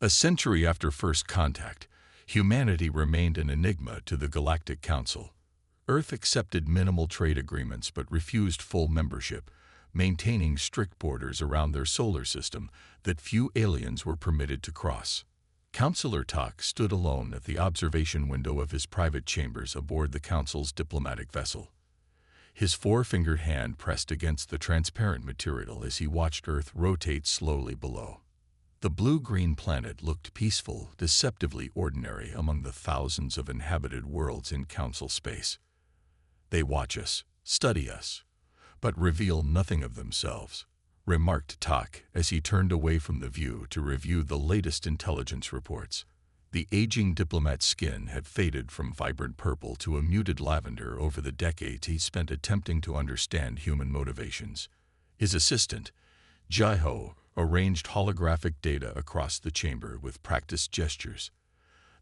A century after first contact, humanity remained an enigma to the Galactic Council. Earth accepted minimal trade agreements but refused full membership, maintaining strict borders around their solar system that few aliens were permitted to cross. Councillor Tak stood alone at the observation window of his private chambers aboard the Council's diplomatic vessel. His four-fingered hand pressed against the transparent material as he watched Earth rotate slowly below. The blue-green planet looked peaceful, deceptively ordinary among the thousands of inhabited worlds in Council space. "They watch us, study us, but reveal nothing of themselves," remarked Tak as he turned away from the view to review the latest intelligence reports. The aging diplomat's skin had faded from vibrant purple to a muted lavender over the decades he spent attempting to understand human motivations. His assistant, Jai-Ho, arranged holographic data across the chamber with practiced gestures.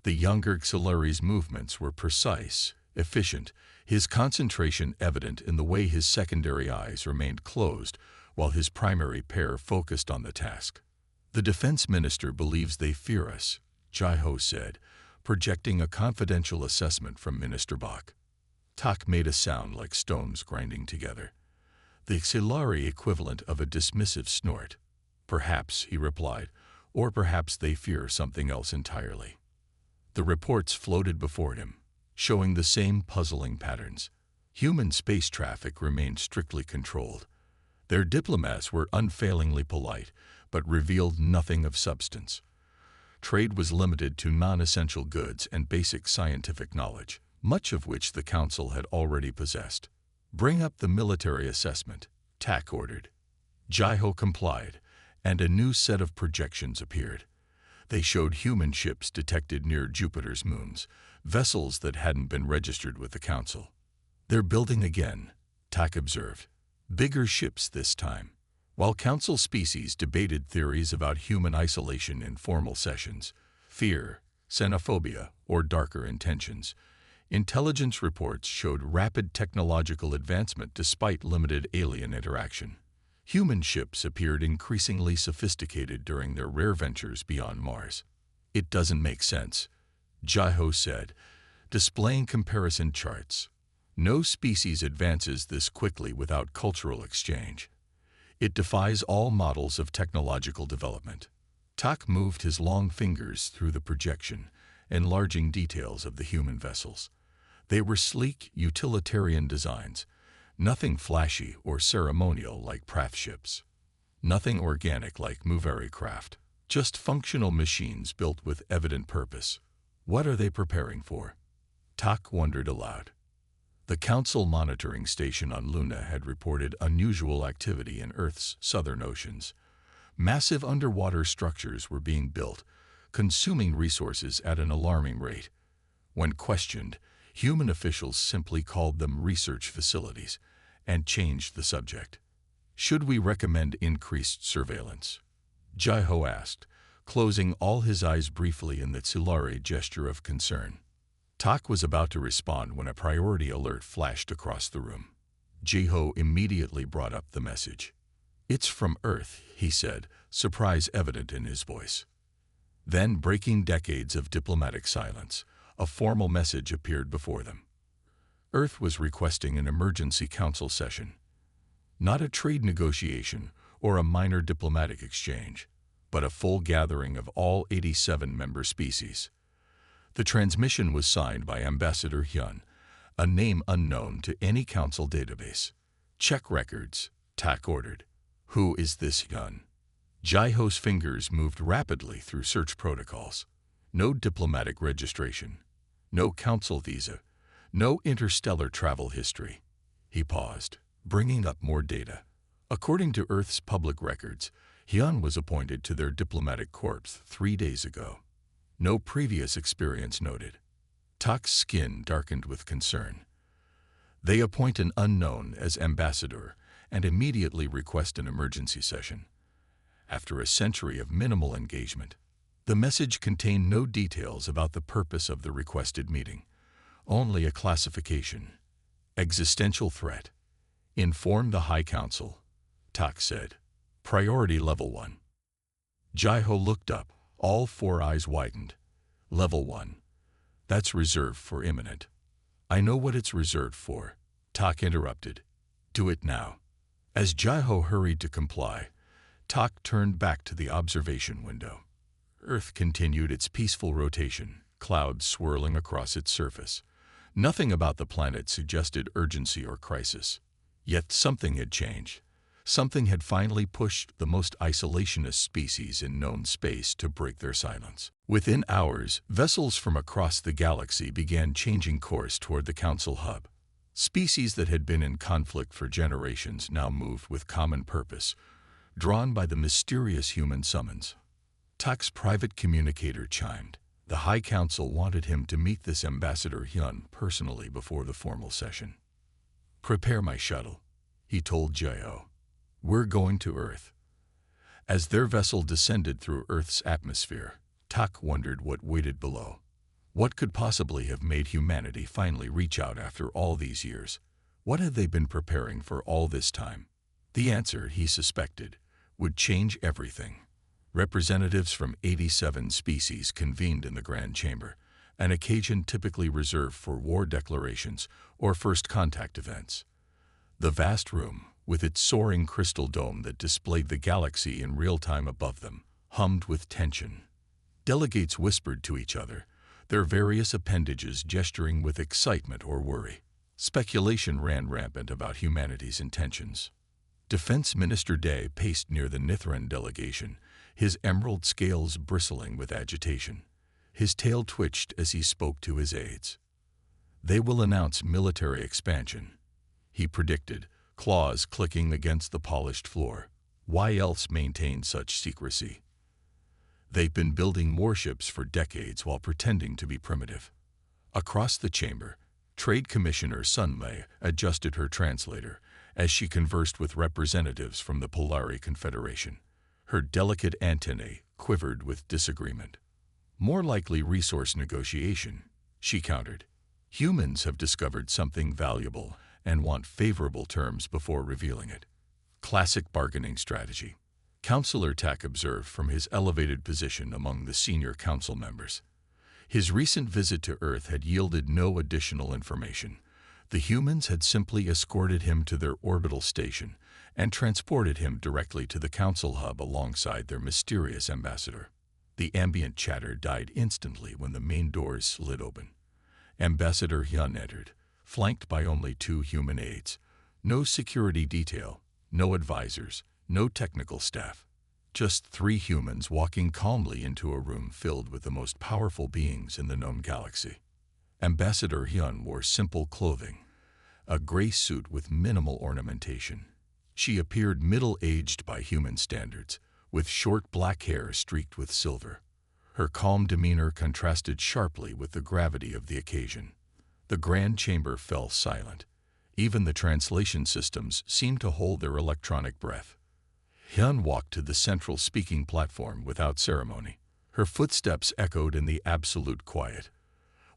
The younger Xalari's movements were precise, efficient, his concentration evident in the way his secondary eyes remained closed while his primary pair focused on the task. "The defense minister believes they fear us," Jai-Ho said, projecting a confidential assessment from Minister Bach. Tak made a sound like stones grinding together, the Xalari equivalent of a dismissive snort. "Perhaps," he replied, "or perhaps they fear something else entirely." The reports floated before him, showing the same puzzling patterns. Human space traffic remained strictly controlled. Their diplomats were unfailingly polite, but revealed nothing of substance. Trade was limited to non-essential goods and basic scientific knowledge, much of which the Council had already possessed. "Bring up the military assessment," Tak ordered. Jai-Ho complied, and a new set of projections appeared. They showed human ships detected near Jupiter's moons, vessels that hadn't been registered with the Council. "They're building again," Tak observed. "Bigger ships this time." While Council species debated theories about human isolation in formal sessions, fear, xenophobia, or darker intentions, intelligence reports showed rapid technological advancement despite limited alien interaction. Human ships appeared increasingly sophisticated during their rare ventures beyond Mars. "It doesn't make sense," Jai-Ho said, displaying comparison charts. "No species advances this quickly without cultural exchange. It defies all models of technological development." Tak moved his long fingers through the projection, enlarging details of the human vessels. They were sleek, utilitarian designs, nothing flashy or ceremonial like praft ships, nothing organic like Muveri craft, just functional machines built with evident purpose. "What are they preparing for?" Tak wondered aloud. The Council monitoring station on Luna had reported unusual activity in Earth's southern oceans. Massive underwater structures were being built, consuming resources at an alarming rate. When questioned, human officials simply called them research facilities and changed the subject. "Should we recommend increased surveillance?" Jai-Ho asked, closing all his eyes briefly in the Xalari gesture of concern. Tak was about to respond when a priority alert flashed across the room. Jai-Ho immediately brought up the message. "It's from Earth," he said, surprise evident in his voice. Then, breaking decades of diplomatic silence, a formal message appeared before them. Earth was requesting an emergency council session. Not a trade negotiation or a minor diplomatic exchange, but a full gathering of all 87 member species. The transmission was signed by Ambassador Hyun, a name unknown to any Council database. "Check records," Tak ordered. "Who is this Hyun?" Jai-Ho's fingers moved rapidly through search protocols. No diplomatic registration, no Council visa, no interstellar travel history. He paused, bringing up more data. According to Earth's public records, Hyun was appointed to their diplomatic corps 3 days ago. No previous experience noted. Tak's skin darkened with concern. They appoint an unknown as ambassador and immediately request an emergency session. After a century of minimal engagement, the message contained no details about the purpose of the requested meeting, only a classification. "Existential threat. Inform the High Council," Tak said. "Priority level 1. Jai-Ho looked up, All four eyes widened. Level 1. That's reserved for imminent. I know what it's reserved for, Tak interrupted. Do it now. As Jaiho hurried to comply, Tak turned back to the observation window. Earth continued its peaceful rotation, clouds swirling across its surface. Nothing about the planet suggested urgency or crisis. Yet something had changed. Something had finally pushed the most isolationist species in known space to break their silence. Within hours, vessels from across the galaxy began changing course toward the Council hub. Species that had been in conflict for generations now moved with common purpose, drawn by the mysterious human summons. Tak's private communicator chimed. The High Council wanted him to meet this Ambassador Hyun personally before the formal session. Prepare my shuttle, he told Jaiho. We're going to Earth. As their vessel descended through Earth's atmosphere, Tak wondered what waited below. What could possibly have made humanity finally reach out after all these years? What had they been preparing for all this time? The answer, he suspected, would change everything. Representatives from 87 species convened in the Grand Chamber, an occasion typically reserved for war declarations or first contact events. The vast room, with its soaring crystal dome that displayed the galaxy in real time above them, hummed with tension. Delegates whispered to each other, their various appendages gesturing with excitement or worry. Speculation ran rampant about humanity's intentions. Defense Minister Day paced near the Nithran delegation, his emerald scales bristling with agitation. His tail twitched as he spoke to his aides. They will announce military expansion, he predicted, claws clicking against the polished floor. Why else maintain such secrecy? They've been building warships for decades while pretending to be primitive. Across the chamber, Trade Commissioner Sunmei adjusted her translator as she conversed with representatives from the Polari Confederation. Her delicate antennae quivered with disagreement. More likely resource negotiation, she countered. Humans have discovered something valuable and want favorable terms before revealing it. Classic bargaining strategy, Councillor Tak observed from his elevated position among the senior council members. His recent visit to Earth had yielded no additional information. The humans had simply escorted him to their orbital station and transported him directly to the council hub alongside their mysterious ambassador. The ambient chatter died instantly when the main doors slid open. Ambassador Hyun entered, flanked by only 2 human aides. No security detail, no advisors, no technical staff. Just 3 humans walking calmly into a room filled with the most powerful beings in the known galaxy. Ambassador Hyun wore simple clothing, a gray suit with minimal ornamentation. She appeared middle-aged by human standards, with short black hair streaked with silver. Her calm demeanor contrasted sharply with the gravity of the occasion. The Grand Chamber fell silent. Even the translation systems seemed to hold their electronic breath. Hyun walked to the central speaking platform without ceremony. Her footsteps echoed in the absolute quiet.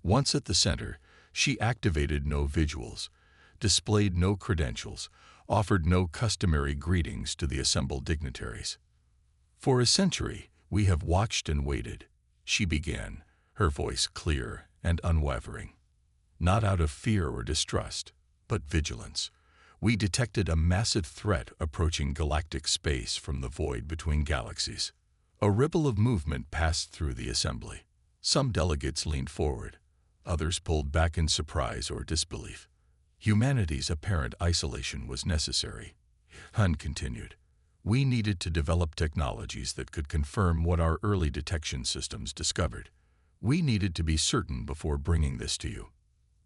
Once at the center, she activated no visuals, displayed no credentials, offered no customary greetings to the assembled dignitaries. For a century, we have watched and waited, she began, her voice clear and unwavering. Not out of fear or distrust, but vigilance. We detected a massive threat approaching galactic space from the void between galaxies. A ripple of movement passed through the assembly. Some delegates leaned forward. Others pulled back in surprise or disbelief. Humanity's apparent isolation was necessary. Hyun continued. We needed to develop technologies that could confirm what our early detection systems discovered. We needed to be certain before bringing this to you.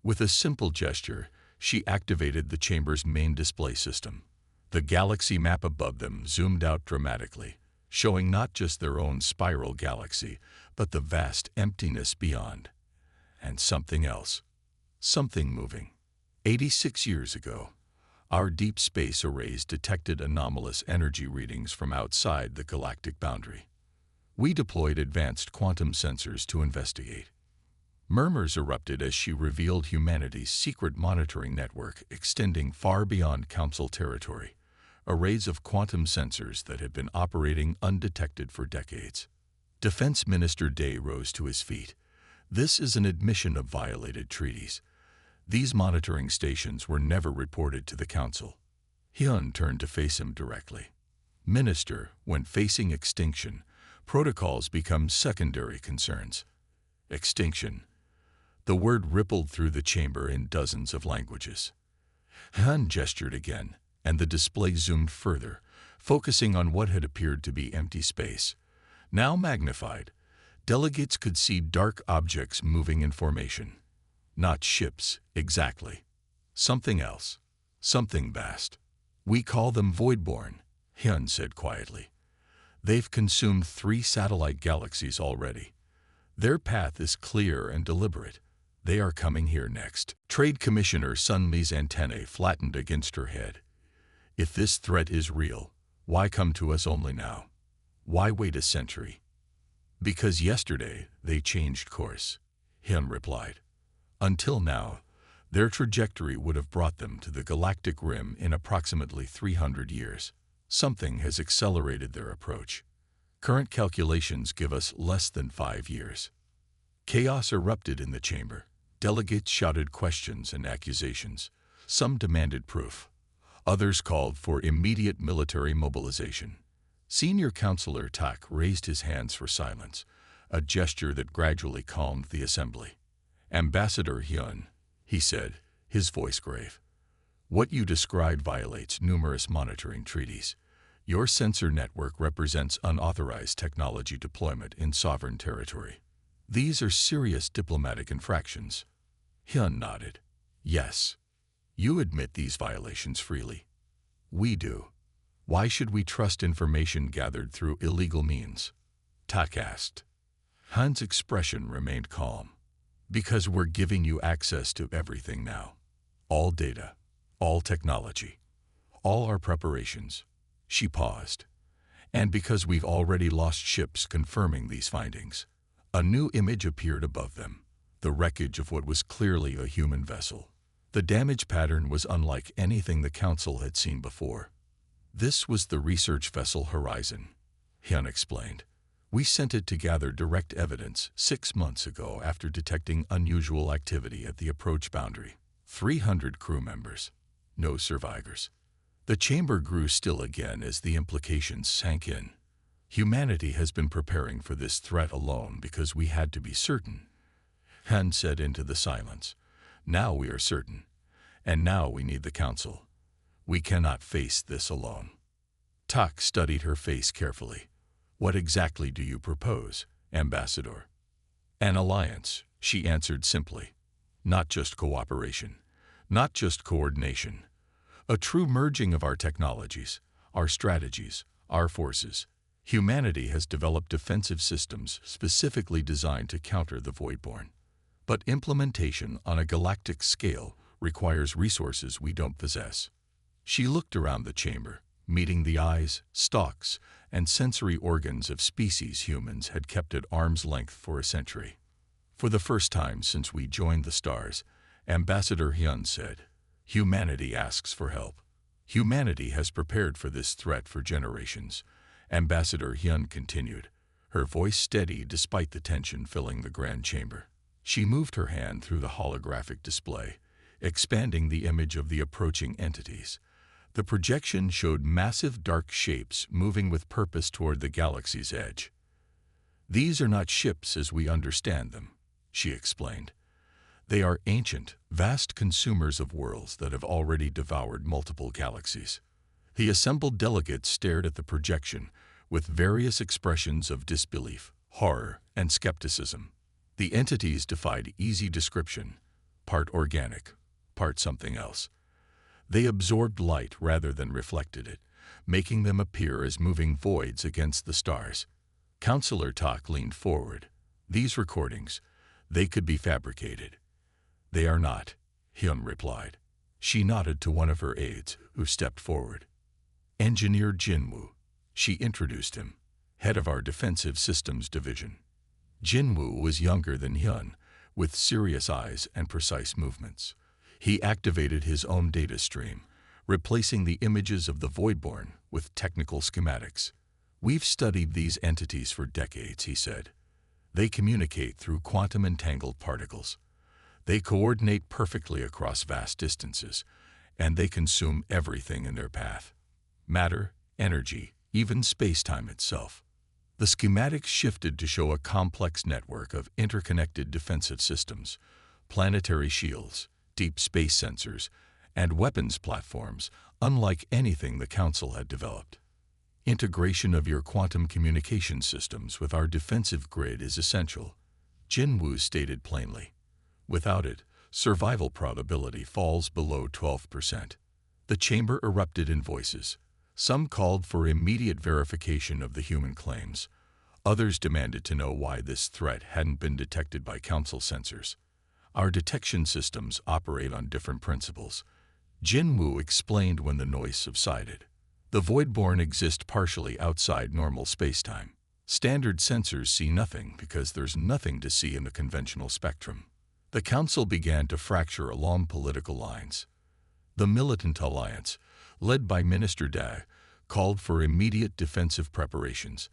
With a simple gesture, she activated the chamber's main display system. The galaxy map above them zoomed out dramatically, showing not just their own spiral galaxy, but the vast emptiness beyond. And something else. Something moving. 86 years ago, our deep space arrays detected anomalous energy readings from outside the galactic boundary. We deployed advanced quantum sensors to investigate. Murmurs erupted as she revealed humanity's secret monitoring network extending far beyond Council territory, arrays of quantum sensors that had been operating undetected for decades. Defense Minister Day rose to his feet. This is an admission of violated treaties. These monitoring stations were never reported to the Council. Hyun turned to face him directly. Minister, when facing extinction, protocols become secondary concerns. Extinction. The word rippled through the chamber in dozens of languages. Hyun gestured again, and the display zoomed further, focusing on what had appeared to be empty space. Now magnified, delegates could see dark objects moving in formation. Not ships, exactly. Something else. Something vast. We call them Voidborn, Hyun said quietly. They've consumed 3 satellite galaxies already. Their path is clear and deliberate. They are coming here next. Trade Commissioner Sun Li's antennae flattened against her head. If this threat is real, why come to us only now? Why wait a century? Because yesterday they changed course, Hyun replied. Until now, their trajectory would have brought them to the galactic rim in approximately 300 years. Something has accelerated their approach. Current calculations give us less than 5 years. Chaos erupted in the chamber. Delegates shouted questions and accusations. Some demanded proof. Others called for immediate military mobilization. Senior Counselor Tak raised his hands for silence, a gesture that gradually calmed the assembly. Ambassador Hyun, he said, his voice grave. What you described violates numerous monitoring treaties. Your sensor network represents unauthorized technology deployment in sovereign territory. These are serious diplomatic infractions. Hyun nodded. Yes. You admit these violations freely. We do. Why should we trust information gathered through illegal means? Tak asked. Hyun's expression remained calm. Because we're giving you access to everything now. All data, all technology, all our preparations. She paused. And because we've already lost ships confirming these findings. A new image appeared above them, the wreckage of what was clearly a human vessel. The damage pattern was unlike anything the Council had seen before. This was the research vessel Horizon, Hyun explained. We sent it to gather direct evidence 6 months ago after detecting unusual activity at the approach boundary. 300 crew members. No survivors. The chamber grew still again as the implications sank in. Humanity has been preparing for this threat alone because we had to be certain. Han said into the silence. Now we are certain. And now we need the Council. We cannot face this alone. Tak studied her face carefully. What exactly do you propose, Ambassador? An alliance, she answered simply. Not just cooperation. Not just coordination. A true merging of our technologies, our strategies, our forces. Humanity has developed defensive systems specifically designed to counter the Voidborn. But implementation on a galactic scale requires resources we don't possess. She looked around the chamber, meeting the eyes, stalks, and sensory organs of species humans had kept at arm's length for a century. For the first time since we joined the stars, Ambassador Hyun said, humanity asks for help. Humanity has prepared for this threat for generations. Ambassador Hyun continued, her voice steady despite the tension filling the grand chamber. She moved her hand through the holographic display, expanding the image of the approaching entities. The projection showed massive dark shapes moving with purpose toward the galaxy's edge. These are not ships as we understand them, she explained. They are ancient, vast consumers of worlds that have already devoured multiple galaxies. The assembled delegates stared at the projection with various expressions of disbelief, horror, and skepticism. The entities defied easy description, part organic, part something else. They absorbed light rather than reflected it, making them appear as moving voids against the stars. Counselor Tak leaned forward. These recordings, they could be fabricated. They are not, Hyun replied. She nodded to one of her aides, who stepped forward. Engineer Jinwoo, she introduced him, head of our Defensive Systems Division. Jinwoo was younger than Hyun, with serious eyes and precise movements. He activated his own data stream, replacing the images of the Voidborn with technical schematics. "We've studied these entities for decades," he said. "They communicate through quantum-entangled particles. They coordinate perfectly across vast distances, and they consume everything in their path. Matter, energy, even space-time itself." The schematics shifted to show a complex network of interconnected defensive systems, planetary shields, deep space sensors, and weapons platforms unlike anything the Council had developed. "Integration of your quantum communication systems with our defensive grid is essential," Jinwu stated plainly. "Without it, survival probability falls below 12%. The chamber erupted in voices. Some called for immediate verification of the human claims. Others demanded to know why this threat hadn't been detected by Council sensors. "Our detection systems operate on different principles," Jinwu explained when the noise subsided. "The Voidborn exist partially outside normal spacetime. Standard sensors see nothing because there's nothing to see in the conventional spectrum." The Council began to fracture along political lines. The Militant Alliance, led by Minister Da, called for immediate defensive preparations.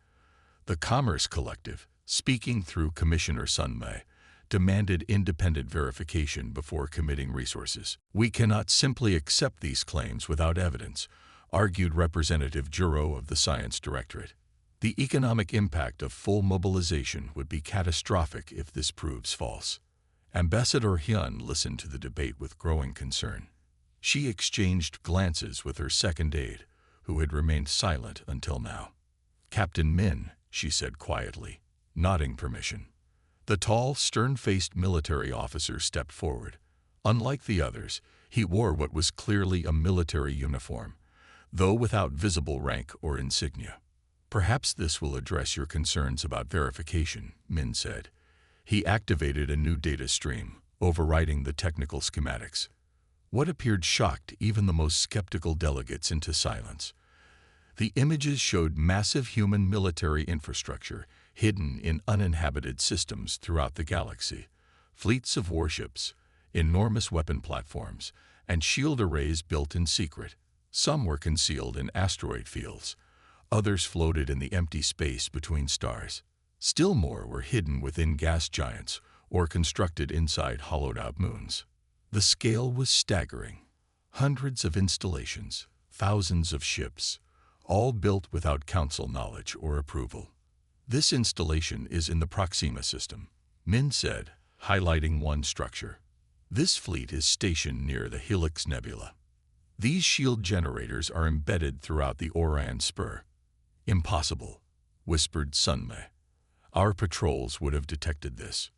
The Commerce Collective, speaking through Commissioner Sun Mei, demanded independent verification before committing resources. "We cannot simply accept these claims without evidence," argued Representative Juro of the Science Directorate. "The economic impact of full mobilization would be catastrophic if this proves false." Ambassador Hyun listened to the debate with growing concern. She exchanged glances with her second aide, who had remained silent until now. "Captain Min," she said quietly, nodding permission. The tall, stern-faced military officer stepped forward. Unlike the others, he wore what was clearly a military uniform, though without visible rank or insignia. "Perhaps this will address your concerns about verification," Min said. He activated a new data stream, overriding the technical schematics. What appeared shocked even the most skeptical delegates into silence. The images showed massive human military infrastructure hidden in uninhabited systems throughout the galaxy, fleets of warships, enormous weapon platforms, and shield arrays built in secret. Some were concealed in asteroid fields. Others floated in the empty space between stars. Still more were hidden within gas giants or constructed inside hollowed-out moons. The scale was staggering. Hundreds of installations, thousands of ships, all built without Council knowledge or approval. "This installation is in the Proxima system," Min said, highlighting one structure. "This fleet is stationed near the Helix Nebula. These shield generators are embedded throughout the Orion Spur." "Impossible," whispered Sun Mei. "Our patrols would have detected this."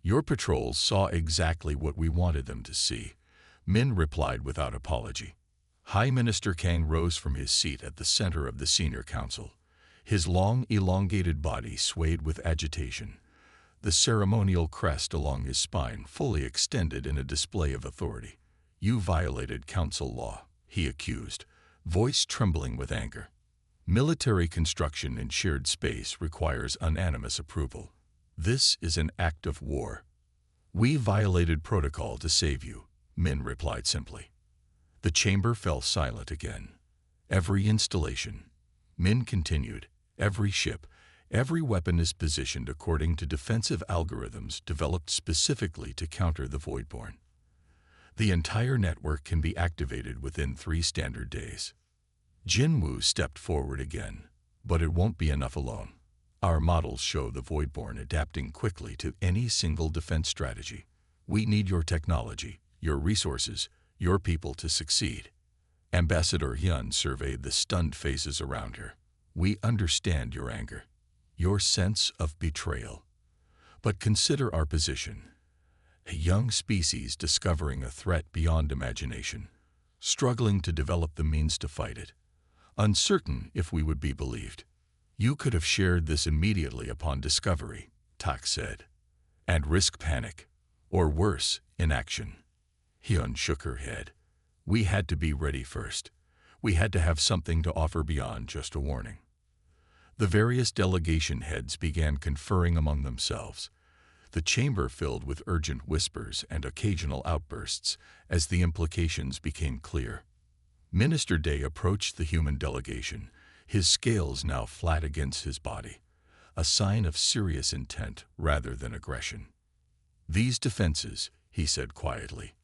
"Your patrols saw exactly what we wanted them to see," Min replied without apology. High Minister Kang rose from his seat at the center of the Senior Council. His long, elongated body swayed with agitation. The ceremonial crest along his spine fully extended in a display of authority. "You violated Council law," he accused, voice trembling with anger. "Military construction in shared space requires unanimous approval. This is an act of war." "We violated protocol to save you," Min replied simply. The chamber fell silent again. "Every installation," Min continued, "every ship, every weapon is positioned according to defensive algorithms developed specifically to counter the Voidborn. The entire network can be activated within 3 standard days." Jinwu stepped forward again. "But it won't be enough alone. Our models show the Voidborn adapting quickly to any single defense strategy. We need your technology, your resources, your people to succeed." Ambassador Hyun surveyed the stunned faces around her. "We understand your anger, your sense of betrayal. But consider our position. A young species discovering a threat beyond imagination, struggling to develop the means to fight it, uncertain if we would be believed. You could have shared this immediately upon discovery," Tak said, "and risk panic, or worse, inaction." Hyun shook her head. "We had to be ready first. We had to have something to offer beyond just a warning." The various delegation heads began conferring among themselves. The chamber filled with urgent whispers and occasional outbursts as the implications became clear. Minister Day approached the human delegation, his scales now flat against his body, a sign of serious intent rather than aggression. "These defenses," he said quietly,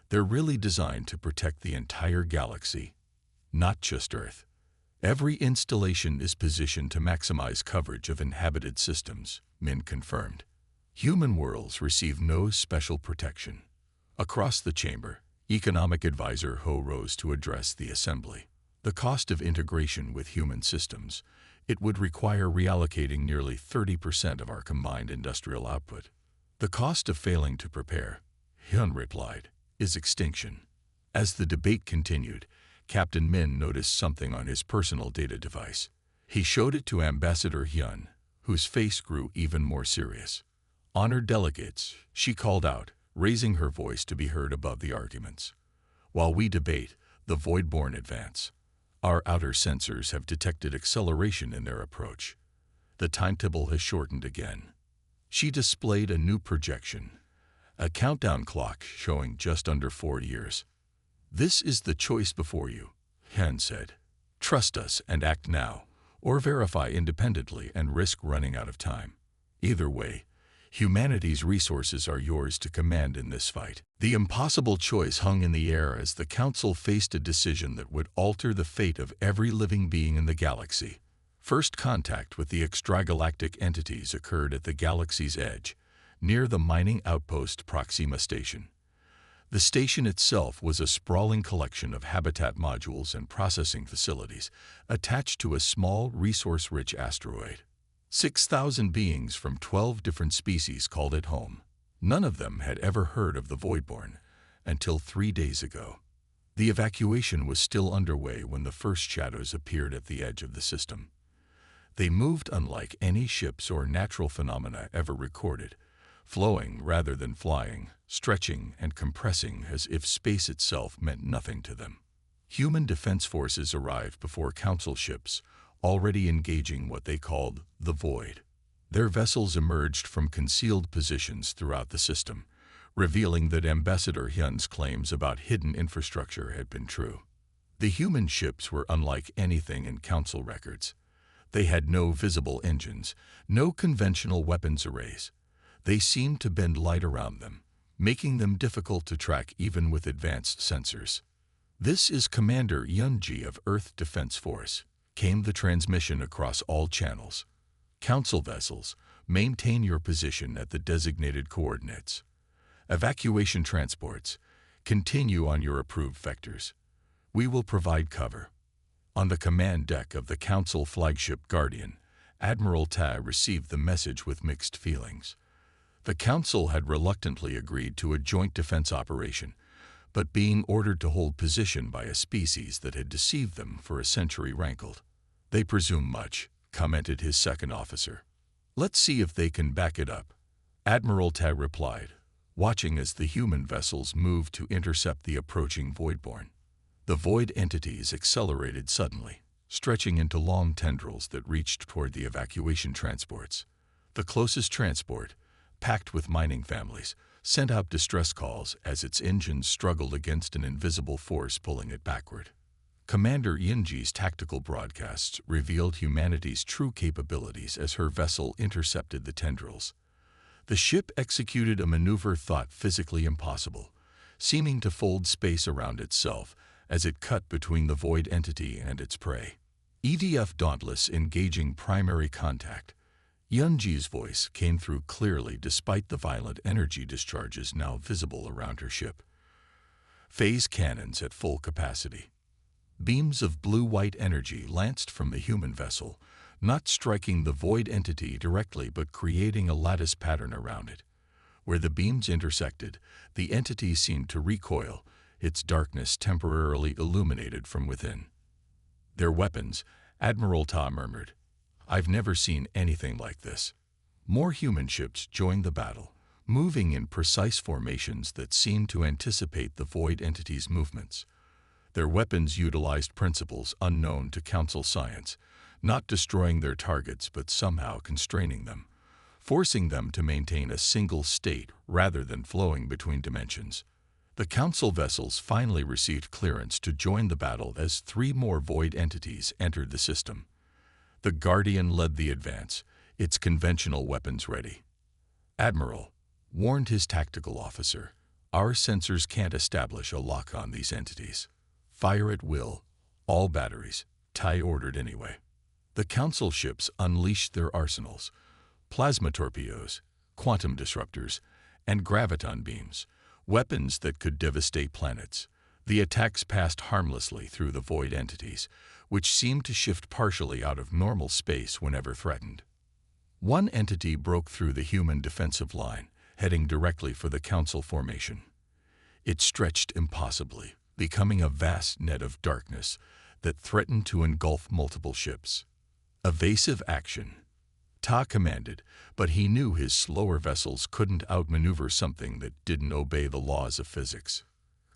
"they're really designed to protect the entire galaxy, not just Earth. Every installation is positioned to maximize coverage of inhabited systems," Min confirmed. "Human worlds receive no special protection." Across the chamber, Economic Advisor Ho rose to address the assembly. "The cost of integration with human systems, it would require reallocating nearly 30% of our combined industrial output. The cost of failing to prepare," Hyun replied, "is extinction." As the debate continued, Captain Min noticed something on his personal data device. He showed it to Ambassador Hyun, whose face grew even more serious. "Honored delegates," she called out, raising her voice to be heard above the arguments. "While we debate the Voidborn advance, our outer sensors have detected acceleration in their approach. The timetable has shortened again." She displayed a new projection, a countdown clock showing just under 4 years. "This is the choice before you," Hyun said. "Trust us and act now, or verify independently and risk running out of time. Either way, humanity's resources are yours to command in this fight." The impossible choice hung in the air as the Council faced a decision that would alter the fate of every living being in the galaxy. First contact with the extragalactic entities occurred at the galaxy's edge, near the mining outpost Proxima Station. The station itself was a sprawling collection of habitat modules and processing facilities attached to a small, resource-rich asteroid. 6,000 beings from 12 different species called it home. None of them had ever heard of the Voidborn until 3 days ago. The evacuation was still underway when the first shadows appeared at the edge of the system. They moved unlike any ships or natural phenomena ever recorded, flowing rather than flying, stretching and compressing as if space itself meant nothing to them. Human defense forces arrived before Council ships, already engaging what they called the Void. Their vessels emerged from concealed positions throughout the system, revealing that Ambassador Hyun's claims about hidden infrastructure had been true. The human ships were unlike anything in Council records. They had no visible engines, no conventional weapons arrays. They seemed to bend light around them, making them difficult to track even with advanced sensors. "This is Commander Yunji of Earth Defense Force," came the transmission across all channels. "Council vessels, maintain your position at the designated coordinates. Evacuation transports, continue on your approved vectors. We will provide cover." On the command deck of the Council flagship Guardian, Admiral Ta received the message with mixed feelings. The Council had reluctantly agreed to a joint defense operation, but being ordered to hold position by a species that had deceived them for a century rankled. "They presume much," commented his second officer. "Let's see if they can back it up," Admiral Ta replied, watching as the human vessels moved to intercept the approaching Voidborn. The Void entities accelerated suddenly, stretching into long tendrils that reached toward the evacuation transports. The closest transport, packed with mining families, sent out distress calls as its engines struggled against an invisible force pulling it backward. Commander Yunji's tactical broadcasts revealed humanity's true capabilities as her vessel intercepted the tendrils. The ship executed a maneuver thought physically impossible, seeming to fold space around itself as it cut between the Void entity and its prey. "EDF Dauntless engaging primary contact." Yunji's voice came through clearly despite the violent energy discharges now visible around her ship. "Phase cannons at full capacity." Beams of blue-white energy lanced from the human vessel, not striking the Void entity directly but creating a lattice pattern around it. Where the beams intersected, the entity seemed to recoil, its darkness temporarily illuminated from within. "Their weapons," Admiral Ta murmured. "I've never seen anything like this." More human ships joined the battle, moving in precise formations that seemed to anticipate the Void entity's movements. Their weapons utilized principles unknown to Council science, not destroying their targets but somehow constraining them, forcing them to maintain a single state rather than flowing between dimensions. The Council vessels finally received clearance to join the battle as 3 more Void entities entered the system. The Guardian led the advance, its conventional weapons ready. "Admiral," warned his tactical officer, "our sensors can't establish a lock on these entities. Fire at will, all batteries," Tai ordered anyway. The Council ships unleashed their arsenals: plasma torpedoes, quantum disruptors, and graviton beams, weapons that could devastate planets. The attacks passed harmlessly through the void entities, which seemed to shift partially out of normal space whenever threatened. One entity broke through the human defensive line, heading directly for the Council formation. It stretched impossibly, becoming a vast net of darkness that threatened to engulf multiple ships. "Evasive action," Ta commanded, but he knew his slower vessels couldn't outmaneuver something that didn't obey the laws of physics.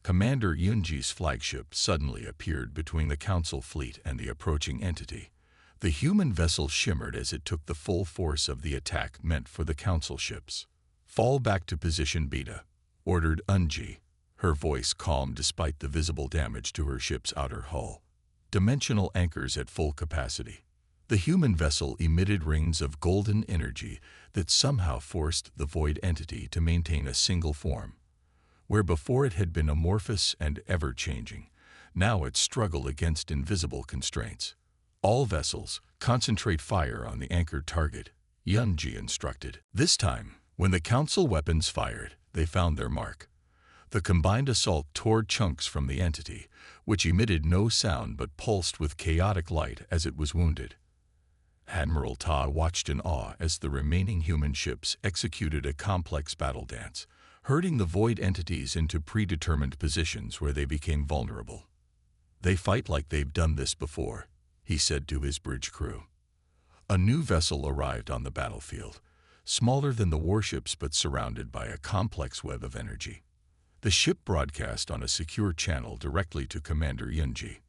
Commander Yunji's flagship suddenly appeared between the Council fleet and the approaching entity. The human vessel shimmered as it took the full force of the attack meant for the Council ships. "Fall back to position Beta," ordered Yunji, her voice calm despite the visible damage to her ship's outer hull. Dimensional anchors at full capacity. The human vessel emitted rings of golden energy that somehow forced the void entity to maintain a single form. Where before it had been amorphous and ever-changing, now it struggled against invisible constraints. "All vessels, concentrate fire on the anchored target," Yunji instructed. This time, when the Council weapons fired, they found their mark. The combined assault tore chunks from the entity, which emitted no sound but pulsed with chaotic light as it was wounded. Admiral Ta watched in awe as the remaining human ships executed a complex battle dance, herding the void entities into predetermined positions where they became vulnerable. "They fight like they've done this before," he said to his bridge crew. A new vessel arrived on the battlefield, smaller than the warships but surrounded by a complex web of energy. The ship broadcast on a secure channel directly to Commander Yunji.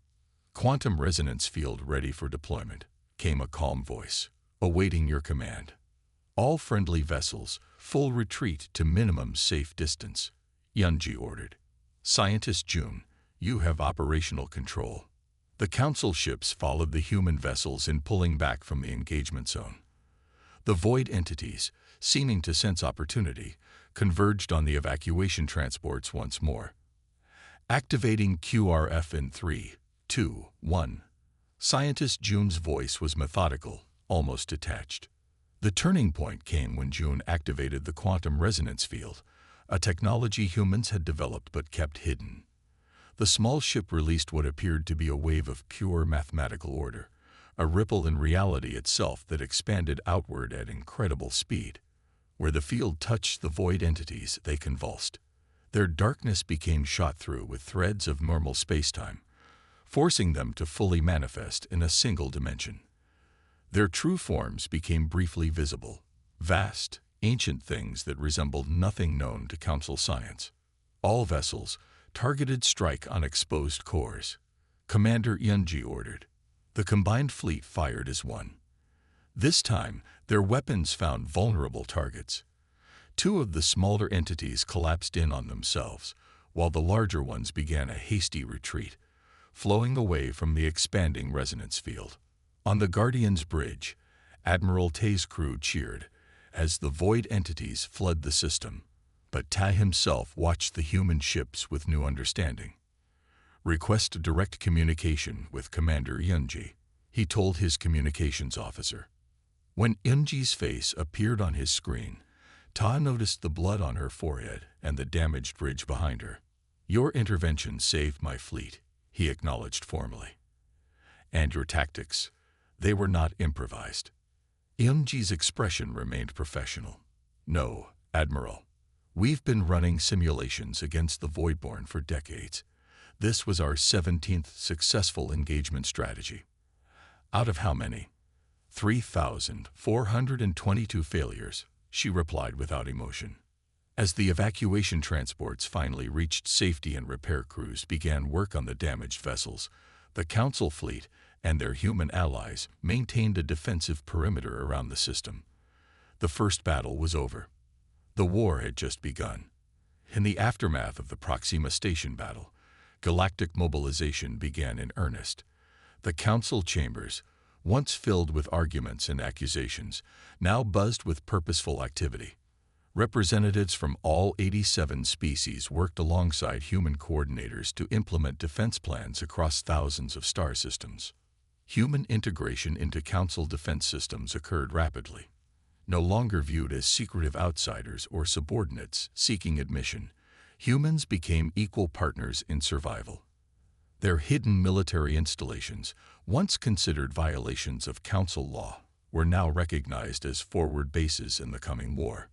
"Quantum resonance field ready for deployment," came a calm voice. "Awaiting your command. All friendly vessels, full retreat to minimum safe distance," Yunji ordered. "Scientist June, you have operational control." The Council ships followed the human vessels in pulling back from the engagement zone. The void entities, seeming to sense opportunity, converged on the evacuation transports once more. "Activating QRF in 3, 2, 1. Scientist June's voice was methodical, almost detached. The turning point came when June activated the quantum resonance field, a technology humans had developed but kept hidden. The small ship released what appeared to be a wave of pure mathematical order, a ripple in reality itself that expanded outward at incredible speed. Where the field touched the void entities, they convulsed. Their darkness became shot through with threads of normal spacetime, forcing them to fully manifest in a single dimension. Their true forms became briefly visible, vast, ancient things that resembled nothing known to Council science. "All vessels, targeted strike on exposed cores," Commander Yunji ordered. The combined fleet fired as one. This time, their weapons found vulnerable targets. Two of the smaller entities collapsed in on themselves, while the larger ones began a hasty retreat, flowing away from the expanding resonance field. On the Guardian's bridge, Admiral Tay's crew cheered as the void entities fled the system, but Tai himself watched the human ships with new understanding. "Request direct communication with Commander Yunji," he told his communications officer. When Yunji's face appeared on his screen, Ta noticed the blood on her forehead and the damaged bridge behind her. "Your intervention saved my fleet," he acknowledged formally. "And your tactics, they were not improvised." Yunji's expression remained professional. "No, Admiral. We've been running simulations against the Voidborn for decades. This was our 17th successful engagement strategy. Out of how many? 3,422 failures," she replied without emotion. As the evacuation transports finally reached safety and repair crews began work on the damaged vessels, the Council fleet and their human allies maintained a defensive perimeter around the system. The first battle was over. The war had just begun. In the aftermath of the Proxima Station battle, galactic mobilization began in earnest. The Council chambers, once filled with arguments and accusations, now buzzed with purposeful activity. Representatives from all 87 species worked alongside human coordinators to implement defense plans across thousands of star systems. Human integration into Council defense systems occurred rapidly. No longer viewed as secretive outsiders or subordinates seeking admission, humans became equal partners in survival. Their hidden military installations, once considered violations of Council law, were now recognized as forward bases in the coming war.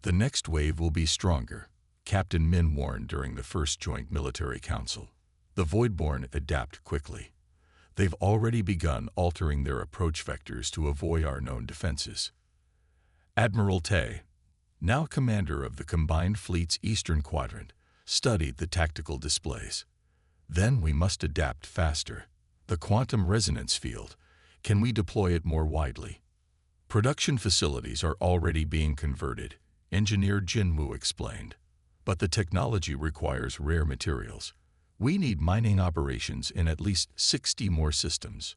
The next wave will be stronger, Captain Min warned during the first Joint Military Council. The Voidborn adapt quickly. They've already begun altering their approach vectors to avoid our known defenses. Admiral Tay, now commander of the Combined Fleet's Eastern Quadrant, studied the tactical displays. Then we must adapt faster. The quantum resonance field, can we deploy it more widely? Production facilities are already being converted, Engineer Jinwoo explained. But the technology requires rare materials. We need mining operations in at least 60 more systems.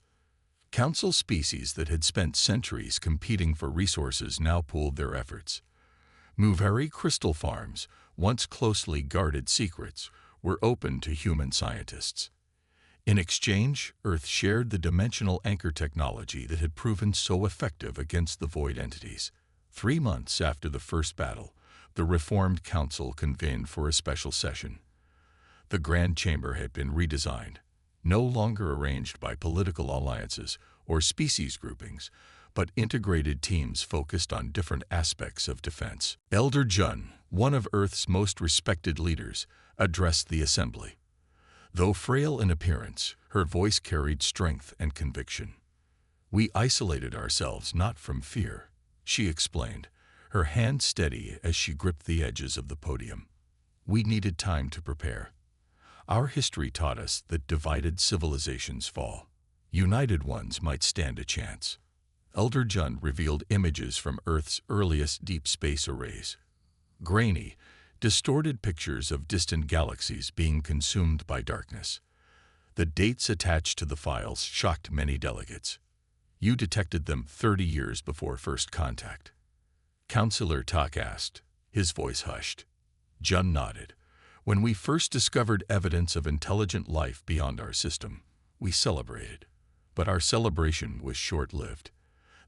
Council species that had spent centuries competing for resources now pooled their efforts. Muveri crystal farms, once closely guarded secrets, were open to human scientists. In exchange, Earth shared the dimensional anchor technology that had proven so effective against the void entities. 3 months after the first battle, the Reformed Council convened for a special session. The Grand Chamber had been redesigned, no longer arranged by political alliances or species groupings, but integrated teams focused on different aspects of defense. Elder Jun, one of Earth's most respected leaders, addressed the assembly. Though frail in appearance, her voice carried strength and conviction. We isolated ourselves not from fear, she explained, her hand steady as she gripped the edges of the podium. We needed time to prepare. Our history taught us that divided civilizations fall. United ones might stand a chance. Elder Jun revealed images from Earth's earliest deep space arrays. Grainy, distorted pictures of distant galaxies being consumed by darkness. The dates attached to the files shocked many delegates. You detected them 30 years before first contact. Counselor Tak asked, his voice hushed. Jun nodded. When we first discovered evidence of intelligent life beyond our system, we celebrated. But our celebration was short-lived.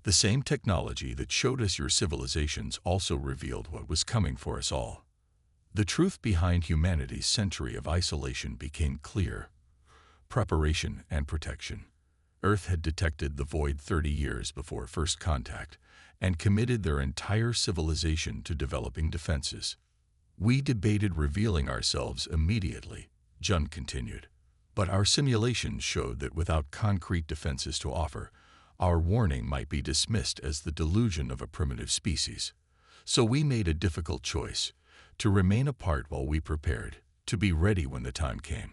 The same technology that showed us your civilizations also revealed what was coming for us all. The truth behind humanity's century of isolation became clear. Preparation and protection. Earth had detected the void 30 years before first contact and committed their entire civilization to developing defenses. We debated revealing ourselves immediately, Jun continued. But our simulations showed that without concrete defenses to offer, our warning might be dismissed as the delusion of a primitive species. So we made a difficult choice, to remain apart while we prepared, to be ready when the time came.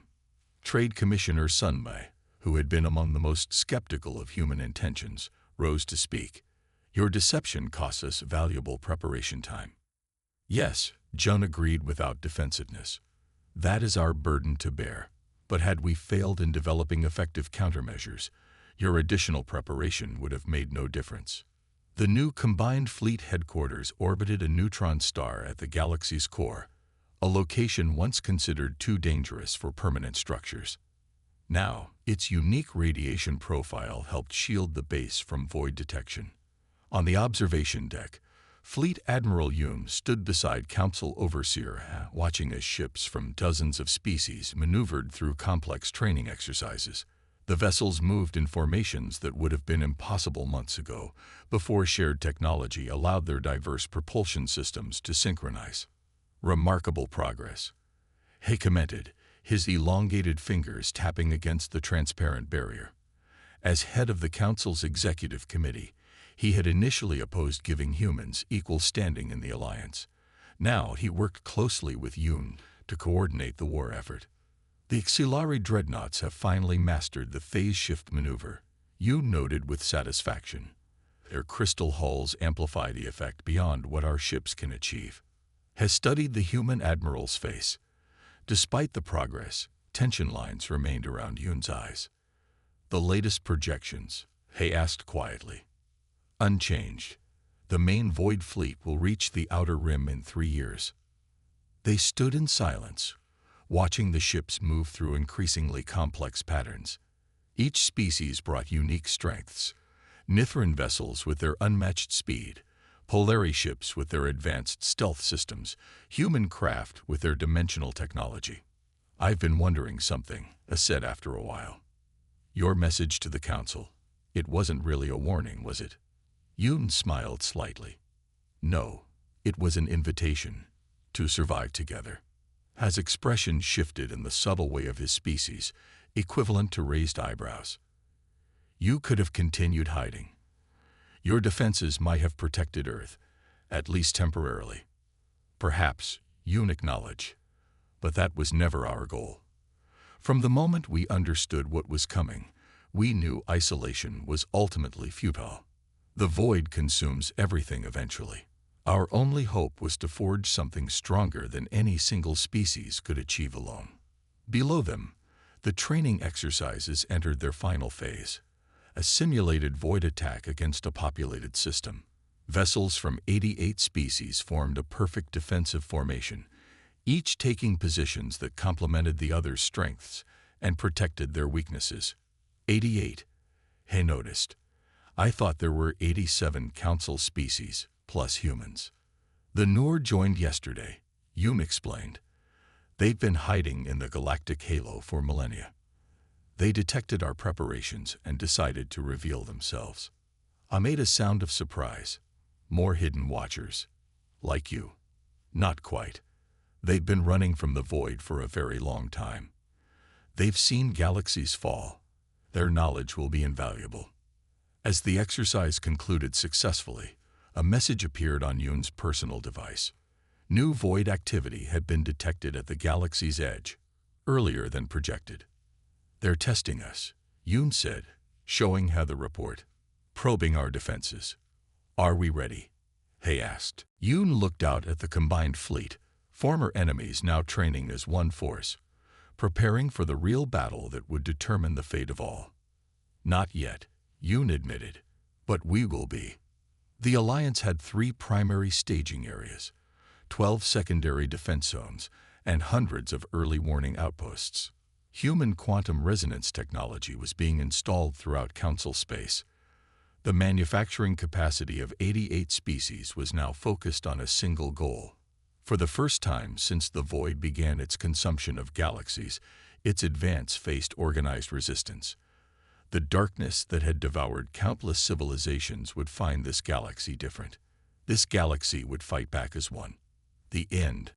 Trade Commissioner Sun Mei, who had been among the most skeptical of human intentions, rose to speak. Your deception cost us valuable preparation time. Yes, Jun agreed without defensiveness. That is our burden to bear. But had we failed in developing effective countermeasures, your additional preparation would have made no difference. The new Combined Fleet headquarters orbited a neutron star at the galaxy's core, a location once considered too dangerous for permanent structures. Now, its unique radiation profile helped shield the base from void detection. On the observation deck, Fleet Admiral Yoon stood beside Council Overseer, watching as ships from dozens of species maneuvered through complex training exercises. The vessels moved in formations that would have been impossible months ago, before shared technology allowed their diverse propulsion systems to synchronize. Remarkable progress. He commented, his elongated fingers tapping against the transparent barrier. As head of the Council's Executive Committee, he had initially opposed giving humans equal standing in the alliance. Now he worked closely with Yoon to coordinate the war effort. The auxiliary dreadnoughts have finally mastered the phase shift maneuver, Yoon noted with satisfaction. Their crystal hulls amplify the effect beyond what our ships can achieve. Has studied the human admiral's face. Despite the progress, tension lines remained around Yoon's eyes. The latest projections, He asked quietly. Unchanged. The main Void fleet will reach the Outer Rim in 3 years. They stood in silence, watching the ships move through increasingly complex patterns. Each species brought unique strengths. Nithran vessels with their unmatched speed, Polari ships with their advanced stealth systems, human craft with their dimensional technology. I've been wondering something, I said after a while. Your message to the Council, it wasn't really a warning, was it? Yoon smiled slightly. No, it was an invitation to survive together. His expression shifted in the subtle way of his species, equivalent to raised eyebrows. You could have continued hiding. Your defenses might have protected Earth, at least temporarily. Perhaps, Yoon acknowledged, but that was never our goal. From the moment we understood what was coming, we knew isolation was ultimately futile. The Void consumes everything eventually. Our only hope was to forge something stronger than any single species could achieve alone. Below them, the training exercises entered their final phase, a simulated Void attack against a populated system. Vessels from 88 species formed a perfect defensive formation, each taking positions that complemented the other's strengths and protected their weaknesses. 88, he noticed. I thought there were 87 council species, plus humans. The Noor joined yesterday, Yoon explained. They've been hiding in the galactic halo for millennia. They detected our preparations and decided to reveal themselves. I made a sound of surprise. More hidden watchers. Like you. Not quite. They've been running from the Void for a very long time. They've seen galaxies fall. Their knowledge will be invaluable. As the exercise concluded successfully, a message appeared on Yoon's personal device. New Void activity had been detected at the galaxy's edge, earlier than projected. They're testing us, Yoon said, showing how the report. Probing our defenses. Are we ready? He asked. Yoon looked out at the combined fleet, former enemies now training as one force, preparing for the real battle that would determine the fate of all. Not yet, Yoon admitted, but we will be. The Alliance had 3 primary staging areas, 12 secondary defense zones, and hundreds of early warning outposts. Human quantum resonance technology was being installed throughout Council space. The manufacturing capacity of 88 species was now focused on a single goal. For the first time since the Void began its consumption of galaxies, its advance faced organized resistance. The darkness that had devoured countless civilizations would find this galaxy different. This galaxy would fight back as one. The end.